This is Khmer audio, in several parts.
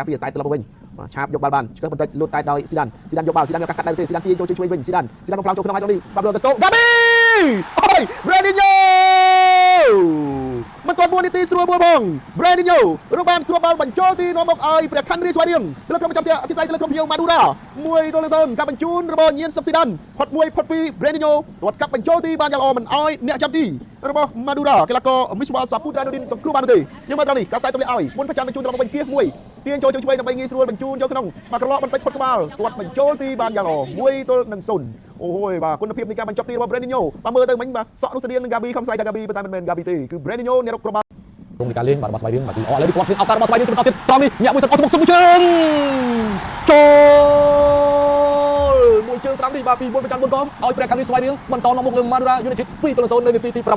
កាពីតែត្រឡប់វិញឆាបយកបាល់បានឆ្កឹះបន្តិចលូតតែដោយស៊ីដានយកបាល់ស៊ីដានយកកាត់ដៃទេស៊ីដានទាញចូលជួយវិញស៊ីដានមកផ្លោងចូលក្នុងហើយនេះបាប់លូកាស្តូហ្គាប៊ីអូយ Brandinho មិនទាន់4នាទីស្រួលមួយផង Brandinho រកបានគ្រាប់បាល់បញ្ចូលទីនាំមកឲ្យព្រះខ័នរីស្វាយរៀងលើក្រុមចាំផ្ទះអធិស្ឋានលើក្រុមភៀវម៉ាឌូរ៉ា1-0ការបញ្ជូនរបស់ញៀនសុកស៊ីដានផុត1ផុត2 Brandinho ទាត់កាប់បញ្ចូលទីបានយ៉ាងល្អមិនឲ្យអ្នកចាំទីរបស់ម៉ាឌូរ៉ាកីឡាករមីស្វ៉ាសាពូត្រានូឌីនសង្គ្រោះបានទេយើងមើលត្រង់នេះការតែទម្លាក់ឲ្យមុនប្រចាំបញ្ជូនរបស់វិញគៀសមួយទាញចូលជួយដើម្បីងាយស្រួលបញ្ជូនចូលក្នុងមកក្រឡកបន្តិចផុតក្បាលទាត់បញ្ចូលទីបានយ៉ាងល្អ1-0អូយបាទគុណភាពនៃការបញ្ចប់ទីរបស់ Brandinho បាទមើលទៅមិញបាទសក់នោះស្តៀងនឹង Gabi ខំស្លាយតែ Gabi ប៉ុន្តែមិនមែន Gabi ទេគឺ Brandinho អ្នករកគ្រាប់បាល់ក្នុងនៃការលេងបាទរបស់ស្វ័យរៀងបាទគឺល្អឥឡូវនេះគាត់ឃើញឱកាសរបស់ស្វ័យរៀងទៅបន្តទៀតត្រង់នេះញាក់មួយសិនអត់ទៅមុខសុំជើងចូលមួយជើងស្រាំនេះបាទពីមុនប្រចាំ4កងឲ្យព្រះខ័នរីស្វាយរៀងបន្តនាំមុខលើ Madura United 2-0នៅនាទីទី6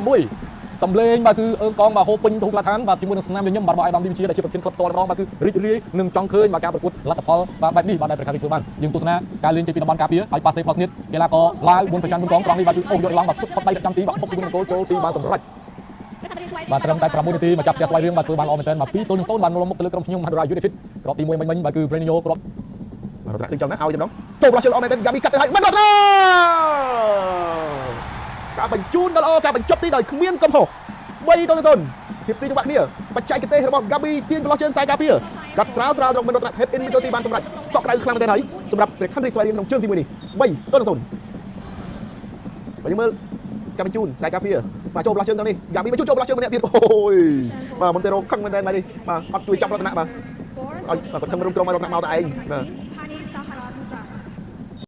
សំលេងបាទគឺអើងកងបាទហូបពេញទូកឡាឋានបាទជាមួយនឹងស្នាមញញឹមបាទរបស់អាយដាមឌីវិជាដែលជាប្រធានក្លឹបតតម្ដងបាទគឺរីករាយនឹងចង់ឃើញបាទការប្រកួតលទ្ធផលបាទបែបនេះបាទដែលព្រះខ័នរីធ្វើបានយើងទស្សនាការលេងចេញពីតំបន់ការពារឲ្យប៉ាសេផលស្នៀតកីឡាករឡាវ4ប្រចាំ4កងត្រង់នេះបាទគឺអូសយកឡើងបាទសុទ្ធផុតដៃប្រចាំទីបាទបុកជាមួយនឹងគោលចូលទីបានសម្រេចបាទត្រឹមតែ6នាទីមកចាប់ផ្ទះស្វ័យរៀងបាទធ្វើបានល្អមែនទែនបាទ2-0បាននាំមុខទៅលើក្រុមខ្ញុំ Madura United គ្រាប់ទី1មិញបាទគឺ Brandinho គ្រាប់បាទរត់ឃើញចំណាឲ្យចំណងចូលផ្លោះជើងល្អមែនទែន Gabi កាត់ទៅហើយមិនរត់ការបញ្ជូនដ៏ល្អការបញ្ចប់ទីដោយគ្មានកំហុស3-0ភាពស៊ីចង្វាក់គ្នាបច្ចេកទេសរបស់ Gabi ទាញផ្លោះជើងខ្សែការពារកាត់ស្រាលត្រង់មិនរត់ head in ចូលទីបានសម្រេចតក់ក្រៅខ្លាំងមែនទែនហើយសម្រាប់ព្រះខ័នរីស្វាយរៀងក្នុងជើងទី1នេះ3-0បាទយើងមើលការបញ្ជូនខ្សែការពារបាទចូលផ្លោះជើងត្រង់នេះ Gabi បញ្ជូនចូលផ្លោះជើងម្នាក់ទៀតអូយបាទ Montero ខឹងមែនទែនបាទនេះបាទអត់ជួយចាប់រតនៈបាទឲ្យគាត់ខឹងរុំក្រុមឲ្យរតនៈមកតែឯងបាទ